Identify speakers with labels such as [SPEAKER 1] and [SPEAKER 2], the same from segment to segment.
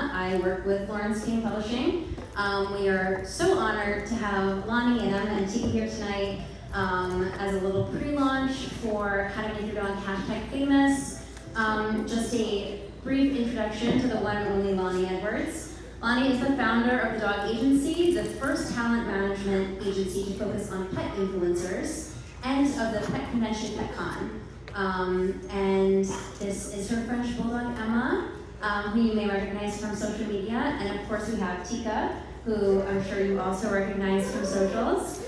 [SPEAKER 1] Emma. I work with Laurence King Publishing. We are so honored to have Loni and Emma and Tikka here tonight as a little pre-launch for How to Make Your Dog #famous. Just a brief introduction to the one and only Loni Edwards. Loni is the founder of the Dog Agency, the first talent management agency to focus on pet influencers, and of the pet convention PetCon. And this is her French Bulldog, Emma, who you may recognize from social media. And of course we have Tikka, who I'm sure you also recognize from socials.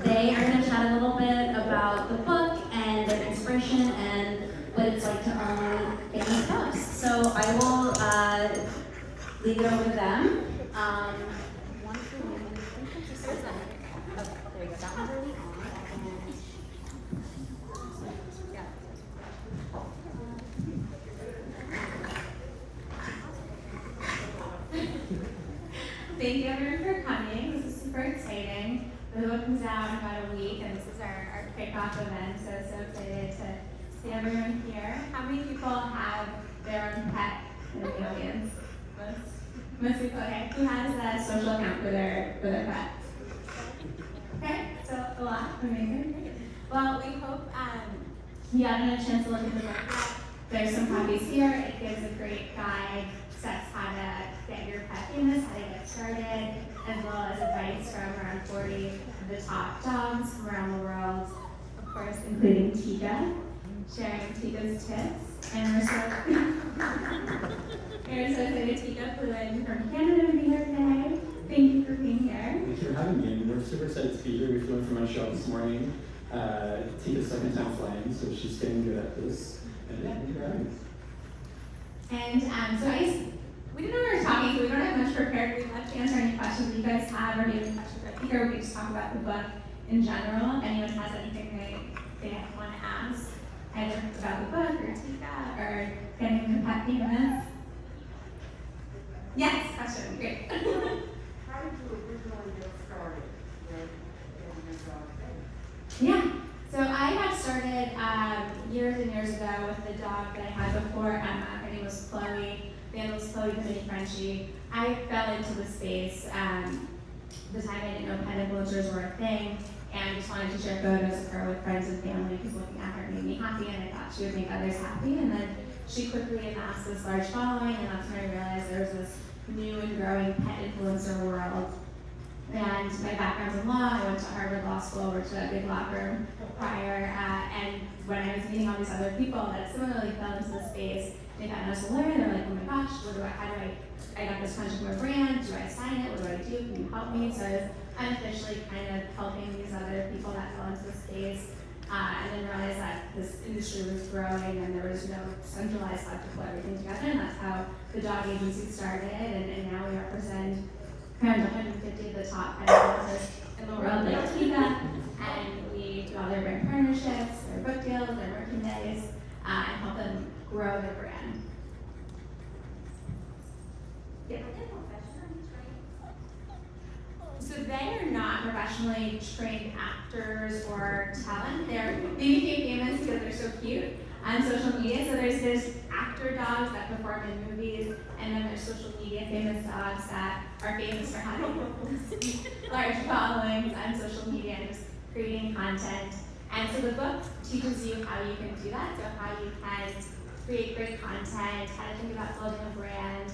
[SPEAKER 1] They are going to chat a little bit about the book and their inspiration and what it's like to own famous dogs. So I will leave it over to them.
[SPEAKER 2] Thank you everyone for coming. This is super exciting. The book comes out in about a week, and this is our kickoff event, so excited to see everyone here. How many people have their own pet in the audience? Most people, okay. Who has a social account for their pet? Okay, so a lot, amazing. Well, we hope you haven't had a chance to look at the book yet. There's some copies here. It gives a great guide, sets how to get your pet famous, how to get started, as well as advice from around 40 of the top dogs from around the world, of course, including Tikka, sharing Tikka's tips. And we're so excited Tikka flew in from Canada to be here today. Thank you for being here.
[SPEAKER 3] Thanks for having me, and we're super excited to be here. We flew in from my show this morning. Tikka's second time flying, so she's getting good at this. And yeah, thank you for having us.
[SPEAKER 2] And so I guess we didn't know we were talking, so we don't have much prepared. We'd love to answer any questions you guys have, or maybe questions about Tikka, or we could just talk about the book in general. If anyone has anything they want to ask, either about the book or Tikka or getting the pet famous. Yes, question, great.
[SPEAKER 4] How did you originally get started with getting your dog famous?
[SPEAKER 2] Yeah, so I got started years and years ago with the dog that I had before Emma. Her name was Chloe. The other was Chloe, the mini Frenchie. I fell into the space the time I didn't know pet influencers were a thing, and just wanted to share photos of her with friends and family because looking at her made me happy, and I thought she would make others happy. And then she quickly amassed this large following, and that's when I realized there was this new and growing pet influencer world. And my background's in law. I went to Harvard Law School, worked at a big law firm prior, and when I was meeting all these other people that similarly fell into the space, they thought I was a lawyer. They're like, oh my gosh, I got this contract from a brand. Do I sign it? What do I do? Can you help me? So I was unofficially kind of helping these other people that fell into the space, and then realized that this industry was growing and there was no centralized how to put everything together, and that's how the Dog Agency started, and now we represent around 150 of the top pet influencers in the world, like Tikka, and we do all their brand partnerships, their book deals, their merchandise, and help them grow their brand. Yeah. So they are not professionally trained actors or talent. They became famous because they're so cute on social media. So there's actor dogs that perform in movies, and then there's social media famous dogs that are famous for having large followings on social media and just creating content. And so the book teaches you how you can do that, so how you can create great content, how to think about building a brand.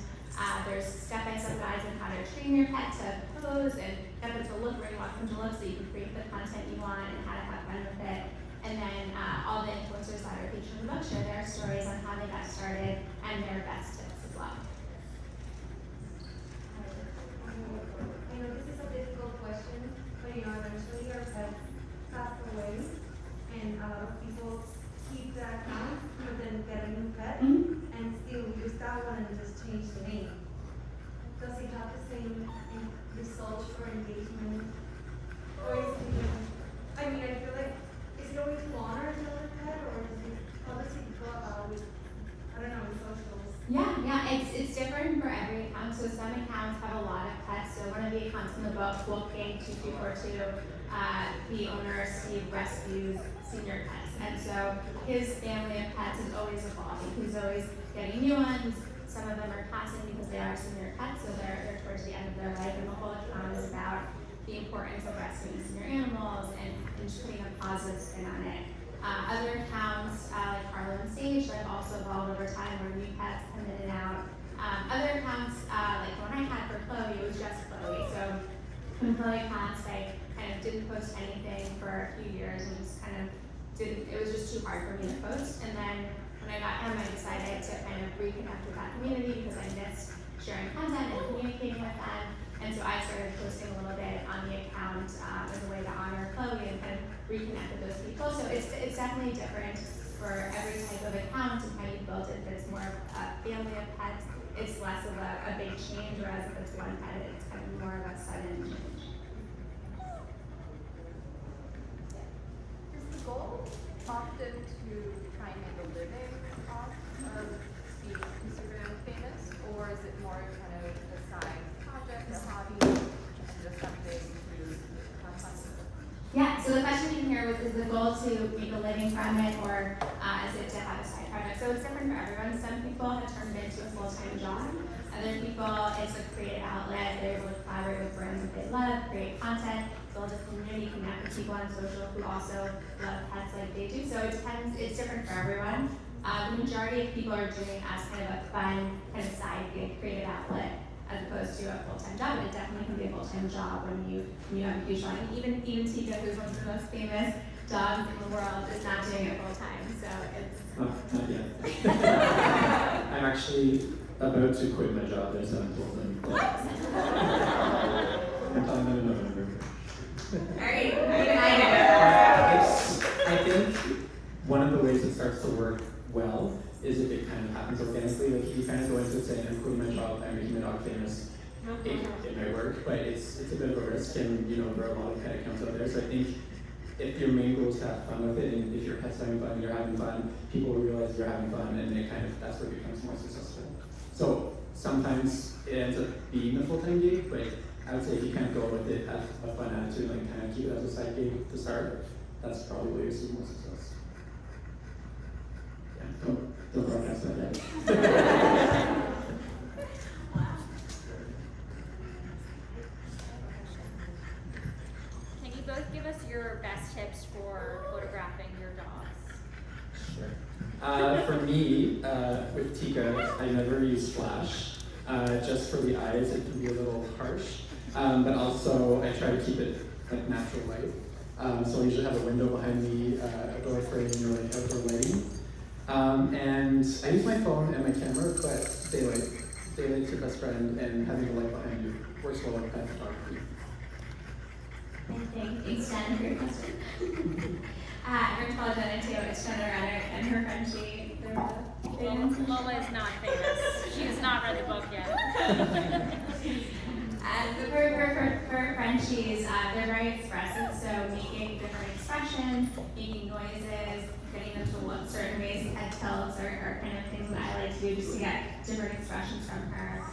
[SPEAKER 2] There's step-by-step guides on how to train your pet to pose and get them to look where you want them to look so you can create the content you want and how to have fun with it. And then all the influencers that are featured in the book share their stories on how they got started and their best tips as well.
[SPEAKER 5] I know this is a difficult question, but eventually our pets pass away, and a lot of people keep the account but then get a new pet, and still use that one and just change the name. Does it have the same results or engagement, or is it different? I mean, I feel like, is it always to honor another pet, or how does it go about with, I don't know, with socials?
[SPEAKER 2] Yeah, it's different for every account. So some accounts have a lot of pets. So one of the accounts in the book, Wolfgang 2242, the owner Steve rescues senior pets, and so his family of pets is always evolving. He's always getting new ones. Some of them are passing are senior pets, so they're towards the end of their life, and the whole account is about the importance of rescuing senior animals and just putting a positive spin on it. Other accounts, like Harlow and Sage, that have also evolved over time where new pets come in and out. Other accounts, like the one I had for Chloe, it was just Chloe. So when Chloe passed, I kind of didn't post anything for a few years and just kind of it was just too hard for me to post. And then when I got Emma, I decided to kind of reconnect with that community because I missed sharing content and communicating with them. And so I started posting a little bit on the account as a way to honor Chloe and kind of reconnect with those people. So it's definitely different for every type of account and how you built it. If it's more of a family of pets, it's less of a big change, whereas if it's one pet, it's kind of more of a sudden change.
[SPEAKER 6] Is the goal often to try and make a living off of being Instagram famous, or is it more kind of a side project, a hobby, and just something to have fun with?
[SPEAKER 2] Yeah, so the question in here was, is the goal to make a living from it, or is it to have a side project? So it's different for everyone. Some people have turned it into a full-time job. Other people, it's a creative outlet. They're able to collaborate with brands that they love, create content, build a community, connect with people on social who also love pets like they do. So it depends, it's different for everyone. The majority of people are doing it as kind of a fun, kind of side gig, creative outlet, as opposed to a full-time job. And it definitely can be a full-time job when you have a huge following. Even Tikka, who's one of the most famous dogs in the world, is not doing it full-time. So it's
[SPEAKER 3] Not yet. I'm actually about to quit my job there, so I'm told them.
[SPEAKER 2] what?
[SPEAKER 3] I'm telling them in November.
[SPEAKER 2] Alright,
[SPEAKER 3] I think one of the ways it starts to work well is if it kind of happens organically. Like if you kind of go into it saying, I'm quitting my job, I'm making my dog famous, it might work, but it's a bit of a risk, and there are a lot of pet accounts out there. So I think if your main goal is to have fun with it, and if your pet's having fun and you're having fun, people will realize you're having fun, and that's where it becomes more successful. So sometimes it ends up being a full-time gig, but I would say if you kind of go with it, have a fun attitude, and kind of keep it as a side gig to start, that's probably where you see more success. Yeah, don't broadcast that yet.
[SPEAKER 7] Can you both give us your best tips for photographing your dogs?
[SPEAKER 3] Sure. For me, with Tikka, I never use flash. Just for the eyes, it can be a little harsh. But also, I try to keep it like natural light. So I usually have a window behind me, a door frame, or like outdoor lighting. And I use my phone and my camera, but daylight. Daylight's your best friend, and having a light behind you works well with pet photography.
[SPEAKER 2] Thanks, Jen, for your question. Her 12 too, it's Jenna Renner and her friend She.
[SPEAKER 7] Lola is not famous. She has not read the book yet.
[SPEAKER 2] For Frenchies, they're very expressive, so making different expressions, making noises, getting them to look certain ways, head tilts are kind of things that I like to do just to get different expressions from her.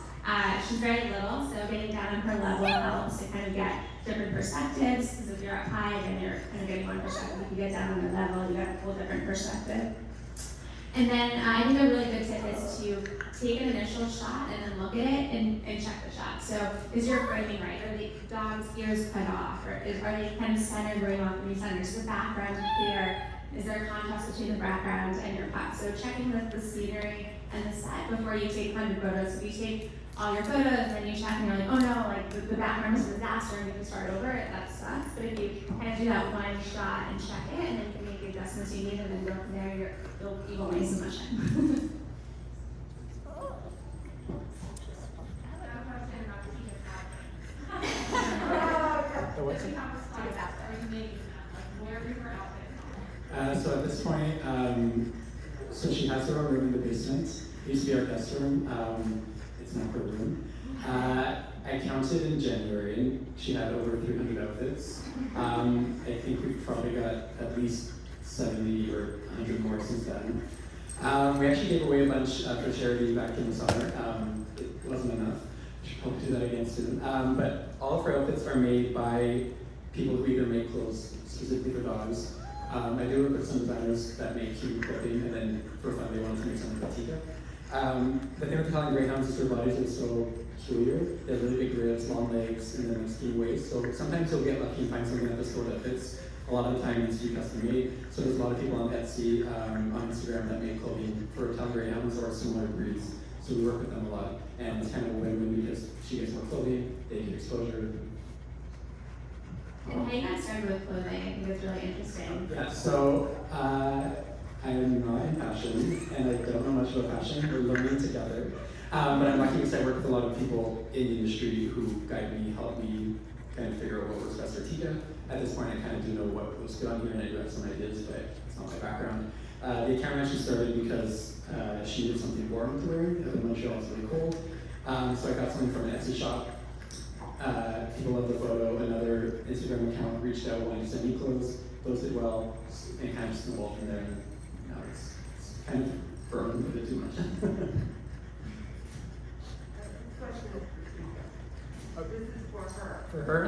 [SPEAKER 2] She's very little, so getting down on her level helps to kind of get different perspectives, because if you're up high, then you're kind of getting one perspective. If you get down on her level, you get a whole different perspective. And then I think a really good tip is to take an initial shot and then look at it and check the shot. So is your framing right? Are the dog's ears cut off? Or are they kind of centered where you want them to be centered? Is the background clear? Is there a contrast between the background and your pup? So checking the scenery and the set before you take 100 photos. If you take all your photos and then you check and you're like, oh no, like the background is a disaster and you can start over, that sucks. But if you kind of do that one shot and check it and then you can make the adjustments you need and then go from there, you won't waste so much time.
[SPEAKER 3] So at this point, so she has her own room in the basement. It used to be our guest room. It's not her room. I counted in January, and she had over 300 outfits. I think we've probably got at least 70 or 100 more since then. We actually gave away a bunch for charity back in the summer. It wasn't enough. We should probably do that again soon. But all of her outfits are made by people who either make clothes specifically for dogs. I do work with some designers that make cute clothing, and then for fun they want to make something for Tikka. The thing with Italian Greyhounds is their bodies are so peculiar. They have really big ribs, long legs, and then like skinny waist. So sometimes you'll get lucky and find something at the store that fits. A lot of the time it needs to be custom made. So there's a lot of people on Etsy, on Instagram that make clothing for Italian Greyhounds or similar breeds. So we work with them a lot. And it's kind of a win-win because she gets more clothing, they get exposure.
[SPEAKER 1] And how you got started with clothing, I think it's really interesting.
[SPEAKER 3] Yeah, so I am not in fashion, and I don't know much about fashion. We're learning together. But I'm lucky because I work with a lot of people in the industry who guide me, help me kind of figure out what works best for Tikka. At this point, I kind of do know what looks good on here, and I do have some ideas, but it's not my background. The account actually started because she did something warm to wear. In Montreal, it's really cold. So I got something from an Etsy shop. People loved the photo. Another Instagram account reached out wanting to send me clothes. Those did well, and it kind of just snowballed from there. And now it's kind of burning with it too much.
[SPEAKER 4] This question is for Tikka. Oh, this is for her.
[SPEAKER 3] For her?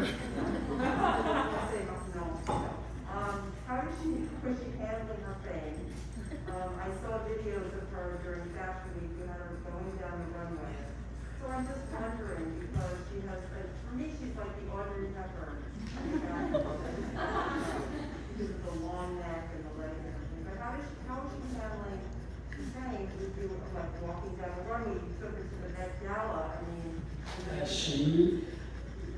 [SPEAKER 4] How does she handling her fame? I saw videos of her during Fashion Week. You had her going down the runway. So I'm just wondering because she has, for me, she's like the Audrey Hepburn. Because of the long neck and the leg and everything. But how is she handling fame with you like walking down the runway? You took her to the Met Gala. I mean,
[SPEAKER 3] She,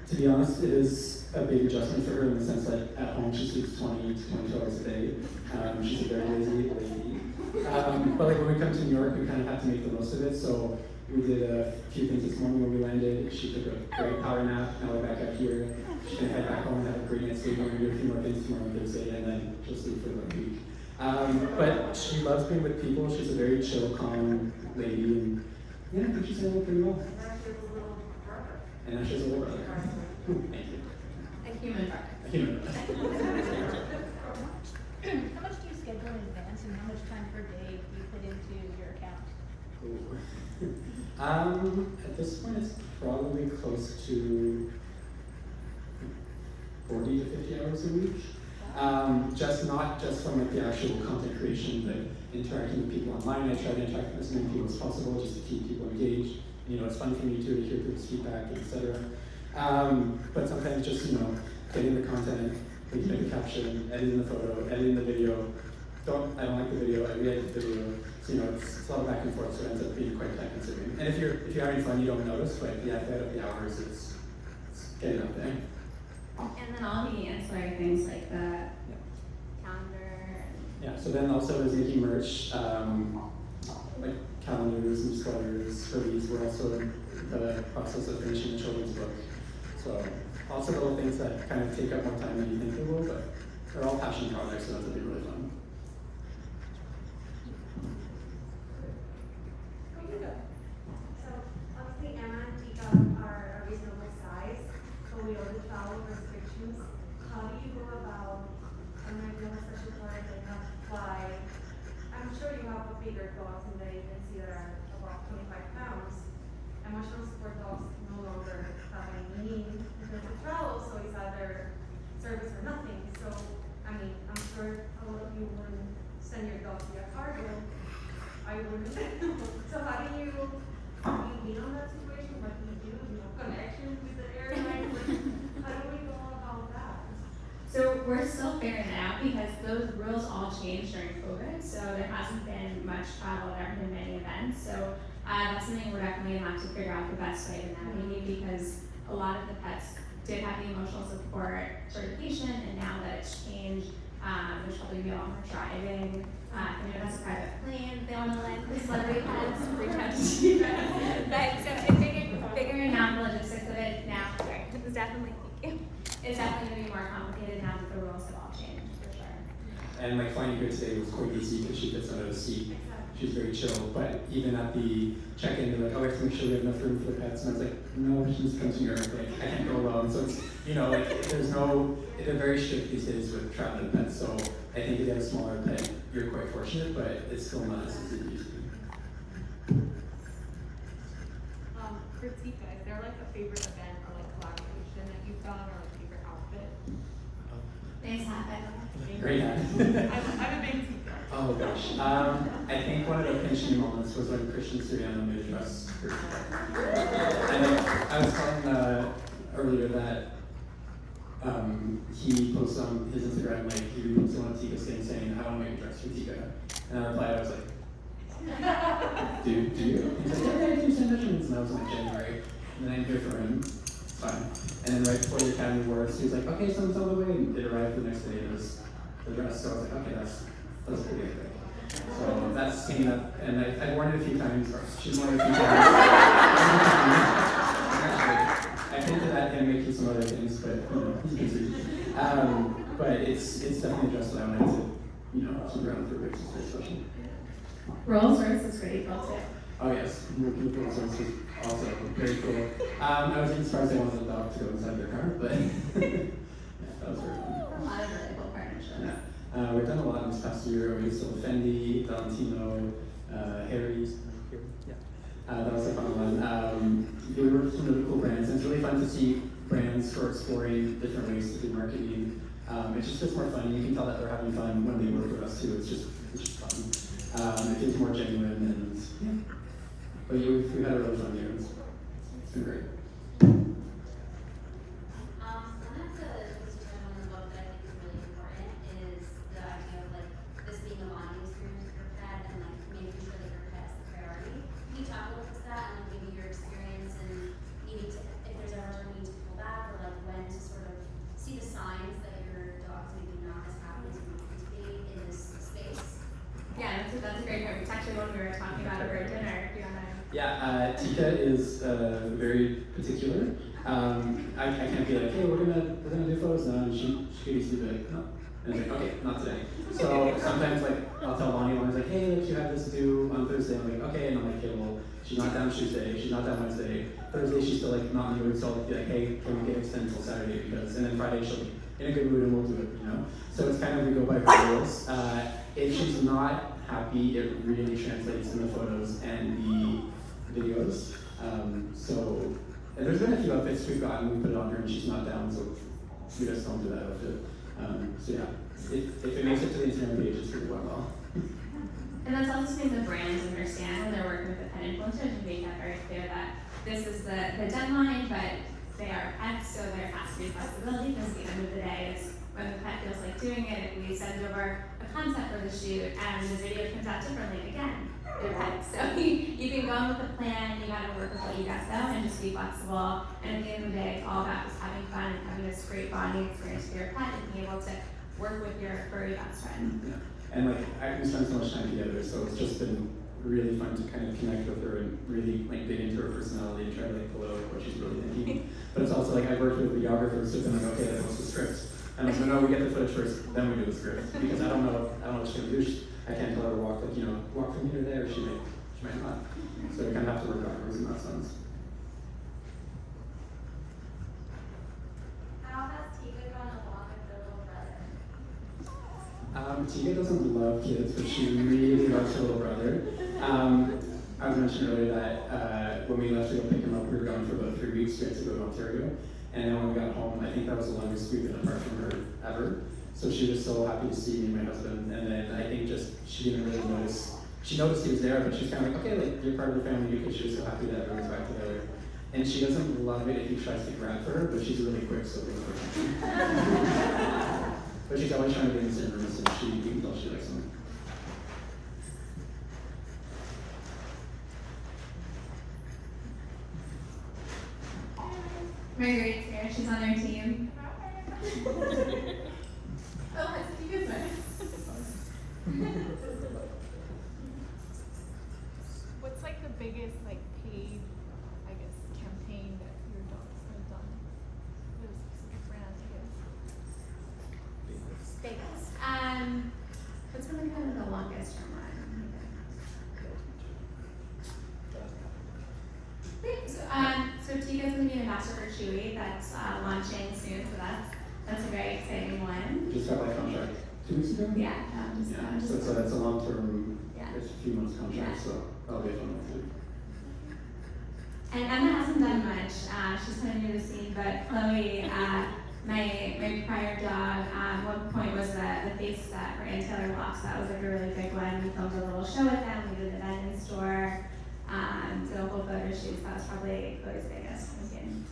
[SPEAKER 3] to be honest, it is a big adjustment for her in the sense that at home she sleeps 20 to 22 hours a day. She's a very lazy lady. But like when we come to New York, we kind of have to make the most of it. So we did a few things this morning when we landed. She took a great power nap. Now we're back up here. She's gonna head back home and have a great night's sleep. We're gonna do a few more things tomorrow and Thursday, and then she'll sleep for the week. But she loves being with people. She's a very chill, calm lady, and yeah, I think she's handling it pretty well.
[SPEAKER 4] and that's just a little brother.
[SPEAKER 3] And she's a little brother. Thank you.
[SPEAKER 1] A human brother.
[SPEAKER 3] A human brother.
[SPEAKER 8] How much do you schedule in advance and how much time per day do you put into your account?
[SPEAKER 3] Ooh. At this point, it's probably close to 40 to 50 hours a week. Just not just from like the actual content creation, but interacting with people online. I try to interact with as many people as possible just to keep people engaged. You know, it's fun for me too to hear people's feedback, etc. But sometimes just, you know, getting the content, making the caption, editing the photo, editing the video. I don't like the video, I re-edit the video. So, you know, it's a lot of back and forth, so it ends up being quite time consuming. And if you're having fun, you don't notice, but yeah, if you add up the hours, it's getting up there.
[SPEAKER 1] And then all the ancillary things like the calendar.
[SPEAKER 3] Yeah, so then also there's making merch, like calendars and sweaters, hoodies. We're also in the process of finishing a children's book. So lots of little things that kind of take up more time than you think they will, but they're all passion projects, so that's gonna be really fun.
[SPEAKER 5] So obviously Emma and Tikka are a reasonable size, so we all the travel restrictions. How do you go about, I don't know if you have a special plan, like how to fly? I'm sure you have a bigger dogs in the agency that are about 25 pounds. Emotional support dogs no longer have any need in terms of travel, so it's either service or nothing. So, I mean, I'm sure a lot of you wouldn't send your dog via cargo. I wouldn't. So how do you be on that situation? What do you do? You know, connections with the airline? How do we go about that?
[SPEAKER 1] So we're still figuring it out because those rules all changed during COVID. So there hasn't been much travel, there haven't been many events. So that's something we're definitely gonna have to figure out the best way to navigate because a lot of the pets did have the emotional support certification, and now that it's changed, there's probably be a lot more driving. You know, that's a private plane. They want to land the celebrity pets, reach out to you. But so figuring out the logistics of it now,
[SPEAKER 7] It's definitely
[SPEAKER 1] it's definitely going to be more complicated now that the rules have all changed, for sure.
[SPEAKER 3] And like flying here today was quite easy because she fits under the seat. She's very chill, but even at the check-in, they're like, oh, we have to make sure we have enough room for the pets. And I was like, no, she just comes to Europe. Like, I can't go alone. So it's, you know, like, there's no, they're very strict these days with traveling pets. So I think if you have a smaller pet, you're quite fortunate, but it's still not as easy as it used to be.
[SPEAKER 6] For Tikka, is there like a favorite event or like collaboration that you've done or like favorite outfit?
[SPEAKER 1] Thanks, Happy.
[SPEAKER 3] Great hat.
[SPEAKER 6] I'm a big Tikka
[SPEAKER 3] Oh gosh. I think one of the pinching moments was when Christian Siriano made a dress for Tikka. And I was telling earlier that he posted on his Instagram, like, he reposted one of Tikka's things saying, I want to make a dress for Tikka. And I replied, I was like, do you? He's like, yeah, I do send measurements. And that was in like January. And then I didn't hear from him. It's fine. And then right before the Academy Awards, he was like, okay, someone's on the way. And it arrived the next day and it was the dress. So I was like, okay, that's pretty epic. So that's came up, and I've worn it a few times, or she's worn it a few times. Actually, I hinted at him making some other things, but you can see. But it's definitely a dress that I wanted to, keep around for it's very special.
[SPEAKER 2] Rolls Royce is pretty cool too.
[SPEAKER 3] Oh yes, working with Rolls Royce was also very cool. I was even surprised they wanted the dog to go inside their car, but yeah, that was very fun.
[SPEAKER 1] A lot of really cool partnerships.
[SPEAKER 3] Yeah. We've done a lot in this past year. We still Fendi, Valentino, Harry's. Yeah. That was a fun one. We worked with some really cool brands, and it's really fun to see brands who are exploring different ways to do marketing. It just feels more fun. You can tell that they're having fun when they work with us too. It's just fun. It feels more genuine, and yeah. But we've had a really fun year. It's been great.
[SPEAKER 1] One of the things you touched on in the book that I think is really important is the idea of like this being a bonding experience with your pet and like making sure that your pet is the priority. Can you talk a little bit to that and like maybe your experience and needing to, if there's ever a need to pull back or like when to sort of see the signs that your dog's maybe not as happy as you want them to be in this space?
[SPEAKER 2] Yeah, that's a great point. It's actually when we were talking about over dinner. Do you want to?
[SPEAKER 3] Yeah, Tikka is very particular. I can't be like, hey, we're gonna do photos now, and she needs to be like, no. And I'm like, okay, not today. So sometimes like I'll tell Loni's like, hey, like, you have this due on Thursday. I'm like, okay, and I'm like, okay, well, she's not down Tuesday, she's not down Wednesday. Thursday she's still like not in the mood, so I'll be like, hey, can we get extended until Saturday? Because and then Friday she'll be in a good mood and we'll do it, So it's kind of we go by her rules. If she's not happy, it really translates in the photos and the videos. And there's been a few outfits we've gotten, we put it on her and she's not down, so we just don't do that outfit. So yeah, if it makes it to the Instagram page, it's pretty well.
[SPEAKER 2] And that's also something the brands understand when they're working with the pet influencers and make that very clear that this is the deadline, but they are pets, so there has to be flexibility because at the end of the day, it's when the pet feels like doing it, if we send over a concept for the shoot and the video comes out differently, again, they're pets. So you can go in with a plan, you gotta work with what you guys know and just be flexible. And at the end of the day, it's all about just having fun and having this great bonding experience for your pet and being able to work with your furry best friend.
[SPEAKER 3] Yeah. And like we spend so much time together, so it's just been really fun to kind of connect with her and really like dig into her personality and try to like pull out what she's really thinking. But it's also like I worked with videographers, so then I'm like, okay, that was the script. And I was like, no, we get the footage first, then we do the script. Because I don't know what she's gonna do. I can't tell her to walk walk from here to there, she might not. So we kind of have to work backwards in that sense.
[SPEAKER 5] How has Tikka gone along with the little brother?
[SPEAKER 3] Tikka doesn't love kids, but she really loves her little brother. I was mentioning earlier that when we left to go pick him up, we were gone for about 3 weeks. We had to go to Ontario. And then when we got home, I think that was the longest we've been apart from her ever. So she was so happy to see me and my husband. And then I think just she didn't really notice. She noticed he was there, but she was kind of like, okay, like you're part of the family because she was so happy that everyone's back together. And she doesn't love it if he tries to grab for her, but she's really quick, so but she's always trying to be in the same room, so you can tell she likes him.
[SPEAKER 2] Marguerite's here, she's on our team. Oh, it's Tikka's
[SPEAKER 6] What's like the biggest like paid, I guess, campaign that your dogs have done with a specific brand, I guess?
[SPEAKER 2] Biggest. What's been kind of the longest term one? So Tikka's gonna be an ambassador for Chewy that's launching soon, so that's a very exciting one.
[SPEAKER 3] Just got my contract 2 weeks ago?
[SPEAKER 2] Yeah,
[SPEAKER 3] So that's a long-term,
[SPEAKER 2] Yeah.
[SPEAKER 3] it's a few months contract,
[SPEAKER 2] Yeah.
[SPEAKER 3] so that'll be a fun one too.
[SPEAKER 2] And Emma hasn't done much. She's kind of new to the scene, but Chloe my prior dog, one point was the face that ran Taylor Lops. That was like a really big one. We filmed a little show with them. We did an event in store. Did a whole photo shoot. That was probably Chloe's biggest campaign.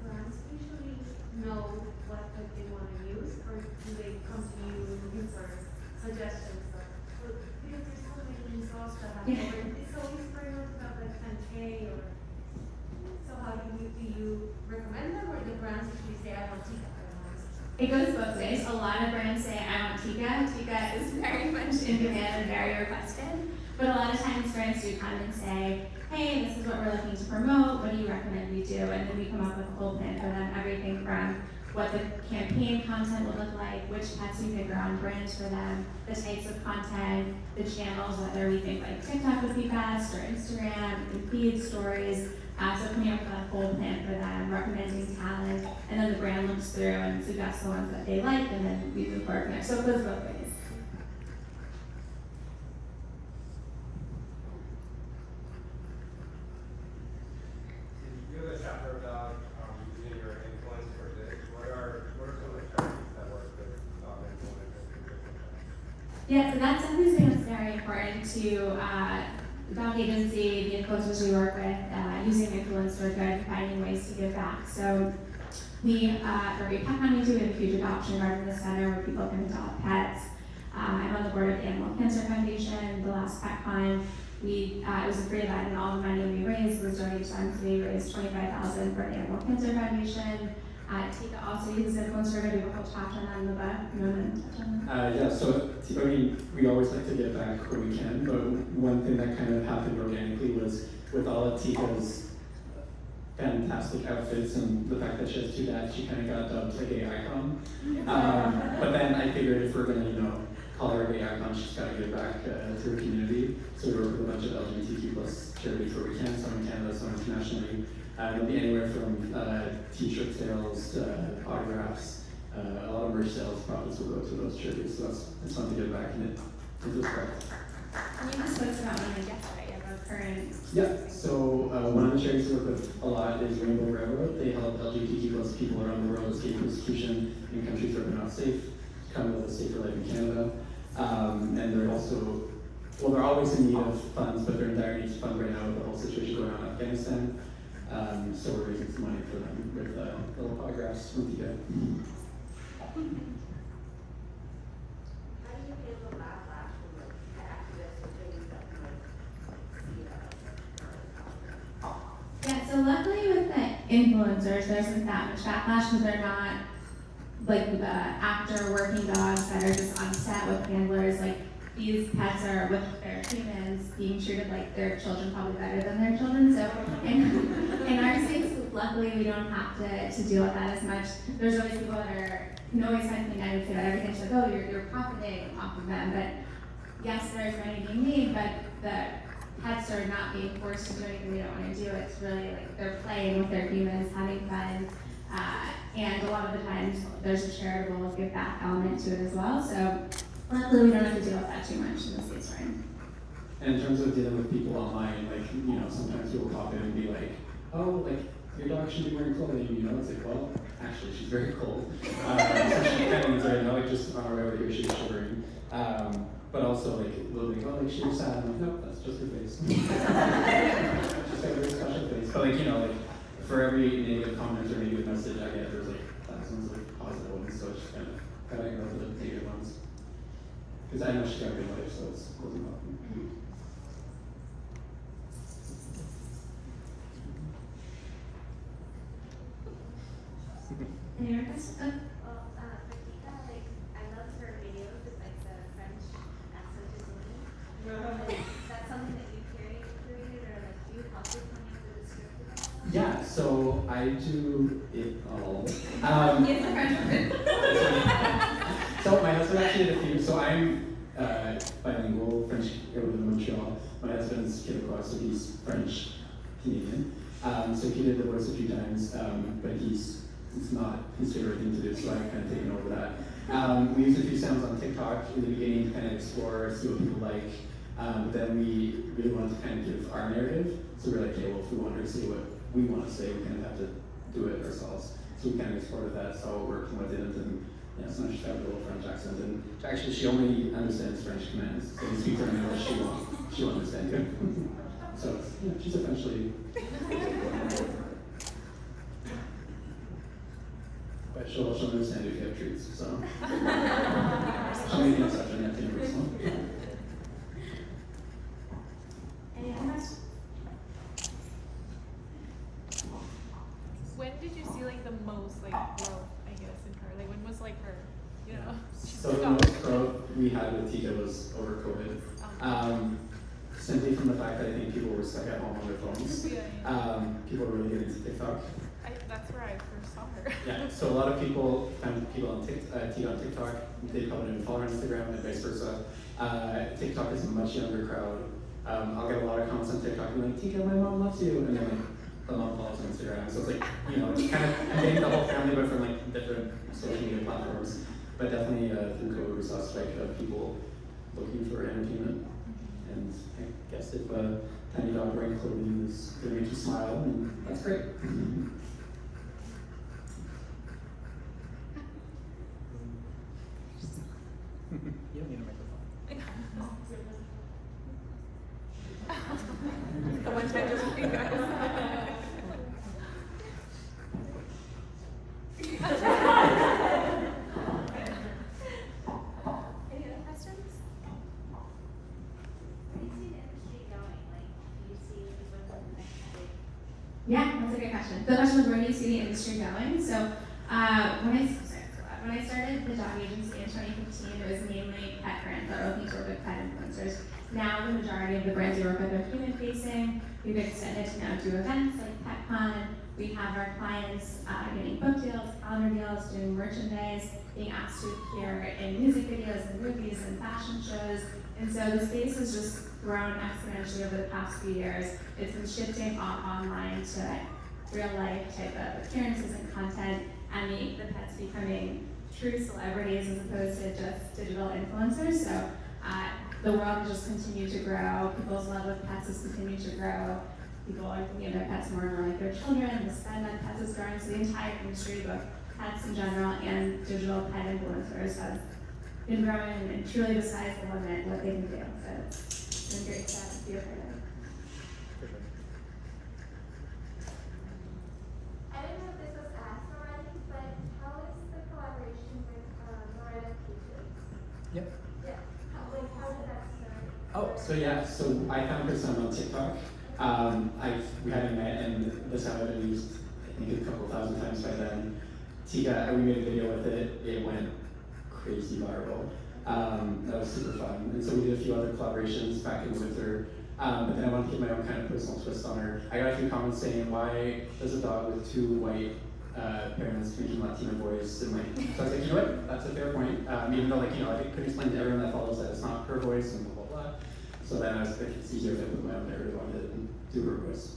[SPEAKER 5] Brands usually know what pet they want to use, or do they come to you looking for suggestions? So, because there's so many sauce that have different, it's always very hard to have like Pantay or. So how do you recommend them, or the brands usually say I want Tikka?
[SPEAKER 2] It goes both ways. A lot of brands say, I want Tikka. Tikka is very much in demand and very requested. But a lot of times brands do come and say, hey, this is what we're looking to promote. What do you recommend we do? And then we come up with a whole plan for them. Everything from what the campaign content will look like, which pets we think are on brand for them, the types of content, the channels, whether we think like TikTok would be best or Instagram, and feed stories. So coming up with a whole plan for them, recommending talent, and then the brand looks through and suggests the ones that they like, and then we move forward from there. So it goes both ways.
[SPEAKER 9] You have a chapter about using your influence for this. What are some of the strategies that work with influencers?
[SPEAKER 2] Yeah, so that's definitely something that's very important to the dog agency, the influencers we work with, using influence for good, finding ways to give back. So we, for every pet hunt we do, we have a huge adoption garden in the center where people can adopt pets. I'm on the board of the Animal Cancer Foundation. The last pet con, it was a free event, and all the money we raised was donated to them. So we raised $25,000 for the Animal Cancer Foundation. Tikka also uses influencer. We have a whole chapter on that in the book. You want to touch on that?
[SPEAKER 3] Yeah, so I mean, we always like to give back where we can, but one thing that kind of happened organically was with all of Tikka's fantastic outfits and the fact that she has two dads, she kind of got dubbed a gay icon. But then I figured if we're going to, call her a gay icon, she's got to give back to her community. So we work with a bunch of LGBTQ plus charities where we can, some in Canada, some internationally. It'll be anywhere from t-shirt sales to autographs. A lot of merch sales profits will go to those charities, so it's fun to give back and it feels correct.
[SPEAKER 2] And you just spoke about one of the guests, right? You have a current.
[SPEAKER 3] Yeah, so one of the charities we work with a lot is Rainbow Railroad. They help LGBTQ plus people around the world escape persecution in countries where they're not safe, come with a safer life in Canada. And they're also, they're always in need of funds, but they're in dire need of funds right now with the whole situation going on in Afghanistan. So we're raising some money for them with little autographs from Tikka.
[SPEAKER 5] How do you handle backlash from like activists or things that might
[SPEAKER 2] Yeah, so luckily with the influencers, there isn't that much backlash because they're not like the actor working dogs that are just on set with handlers. Like these pets are with their humans being treated like their children, probably better than their children. So in our space, luckily we don't have to deal with that as much. There's always people that always find something negative about everything. So like, oh, you're profiting off of them. But yes, there's money being made, but the pets are not being forced to do anything they don't want to do. It's really like they're playing with their humans, having fun. And a lot of the times there's a charitable give back element to it as well. So luckily we don't have to deal with that too much in the States we're in.
[SPEAKER 3] And in terms of dealing with people online, like, sometimes people pop in and be like, oh, like, your dog should be wearing clothing, it's like, well, actually, she's very cold. So she kind of needs right now, like, just on our way over here, she's shivering. But also, like, they'll be like, oh, like, she's sad. I'm like, nope, that's just her face. She's got a very special face. But, like, for every negative comment or negative message I get, there's, like, thousands of positive ones, so it's just kind of gotta ignore the negative ones. Because I know she's got a good life, so it wasn't helping.
[SPEAKER 2] Any other questions?
[SPEAKER 5] Well, for Tikka, like, I love her videos with like the French accent is Loni. Is that something that you created, or like do you help with coming up with a script about that?
[SPEAKER 3] Yeah, so I do it all.
[SPEAKER 2] It's a French word.
[SPEAKER 3] So my husband actually did a few, so I'm bilingual, French, I live in Montreal. My husband's Québécois, so he's French Canadian. So he did the voice a few times, but it's not his favorite thing to do, so I've kind of taken over that. We used a few sounds on TikTok in the beginning to kind of explore, see what people like. But then we really wanted to kind of give our narrative. So we're like, okay, well, if we wanted to say what we want to say, we kind of have to do it ourselves. So we kind of explored that, so working with it, and yeah, so now she's got a little French accent, and actually she only understands French commands, so you speak to her in English, she'll understand you. So yeah, she's essentially. But she'll understand if you have treats, so. She'll make an exception at the universal.
[SPEAKER 2] Any other questions?
[SPEAKER 6] When did you see like the most like growth, I guess, in her? Like when was like her, you know?
[SPEAKER 3] So the most growth we had with Tikka was over COVID. Simply from the fact that I think people were stuck at home on their phones. People were really getting into TikTok.
[SPEAKER 6] That's where I first saw her.
[SPEAKER 3] Yeah, so a lot of people found people on Tikka on TikTok. They probably didn't follow her on Instagram and vice versa. TikTok is a much younger crowd. I'll get a lot of comments on TikTok and like, Tikka, my mom loves you, and then like the mom follows on Instagram. So it's like, you know, it's kind of I'm getting the whole family, but from like different social media platforms. But definitely through COVID, we saw a spike of people looking for entertainment. And I guess if a tiny dog wearing clothing is going to make you smile, and that's great. You don't need a microphone.
[SPEAKER 6] The one time just for you guys.
[SPEAKER 2] Any other questions?
[SPEAKER 5] Where do you see the industry going? Like, do you see what's the next big?
[SPEAKER 2] Yeah, that's a great question. The question was, where do you see the industry going? So when I started the dog agency in 2015, it was mainly pet brands that were looking to work with pet influencers. Now the majority of the brands we work with are human facing. We've extended to now do events like PetCon, and we have our clients getting book deals, calendar deals, doing merchandise, being asked to appear in music videos and movies and fashion shows. And so the space has just grown exponentially over the past few years. It's been shifting online to real life type of appearances and content, and the pets becoming true celebrities as opposed to just digital influencers. So the world has just continued to grow. People's love of pets has continued to grow. People are thinking of their pets more and more like their children. The spend on pets is growing. So the entire industry, both pets in general and digital pet influencers, has been growing, and truly the sky's the limit what they can do. So it's been great to be a part of it.
[SPEAKER 5] I don't know if this was asked already, but how is the collaboration with Loretta King?
[SPEAKER 3] Yep.
[SPEAKER 5] Yeah. How did that start?
[SPEAKER 3] Oh, so yeah, so I found her son on TikTok. We hadn't met, and this had been used, I think, a couple thousand times by then. Tikka, we made a video with it. It went crazy viral. That was super fun. And so we did a few other collaborations back in the winter. But then I wanted to give my own kind of personal twist on her. I got a few comments saying, why does a dog with two white parents making Latino voice? And like, so I was like, you know what? That's a fair point. Even though, like, you know, I couldn't explain to everyone that follows that it's not her voice and blah, blah, blah. So then I was like, it's easier if I put my own narrative on it and do her voice.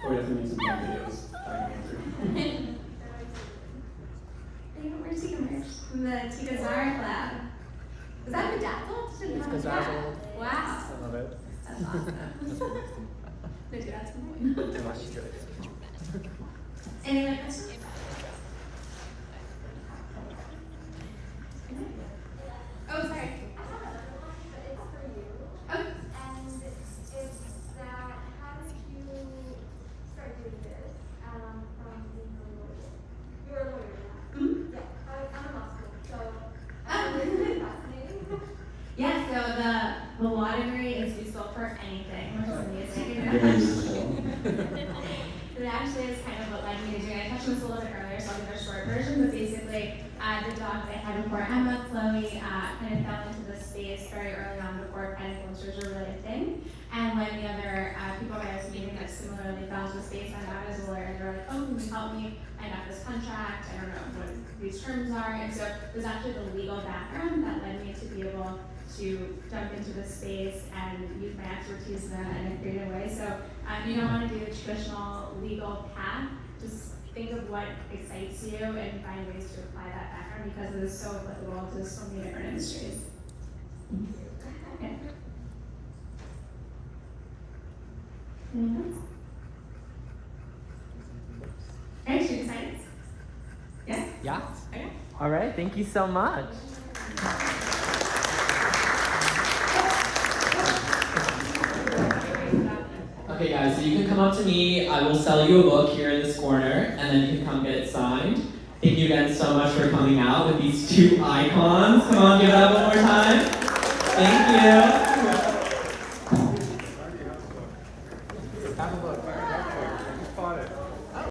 [SPEAKER 3] Or we have to make some more videos.
[SPEAKER 2] Where's Tikka merch? From the Tikka Zara collab. Is that bedazzled?
[SPEAKER 3] It's bedazzled.
[SPEAKER 2] Wow.
[SPEAKER 3] I love it.
[SPEAKER 2] That's awesome. Maybe that's the point. Any other questions? Oh, sorry.
[SPEAKER 5] I have another one, but it's for you.
[SPEAKER 2] Okay.
[SPEAKER 5] And it's that, how did you start doing this from being a lawyer? You're a lawyer now.
[SPEAKER 2] Mhm.
[SPEAKER 5] Yeah, I'm in law school, so it's really fascinating.
[SPEAKER 2] Yeah, so the law degree is useful for anything, which is amazing. It actually is kind of what led me to doing it. I touched on this a little bit earlier, so I'll give a short version, but basically, the dog that I had before Emma, Chloe, kind of fell into this space very early on before pet influencers were really a thing. And when the other people that I was meeting that similarly fell into the space, my dad is a lawyer, they were like, oh, can you help me? I got this contract, I don't know what these terms are. And so it was actually the legal background that led me to be able to jump into the space and use my expertise in a creative way. So you don't want to do the traditional legal path. Just think of what excites you and find ways to apply that background because it is so applicable to so many different industries. Okay. Anyone else?
[SPEAKER 10] All right, thank you so much. Okay guys, so you can come up to me, I will sell you a book here in this corner, and then you can come get it signed. Thank you again so much for coming out with these two icons. Come on, give it up one more time. Thank you.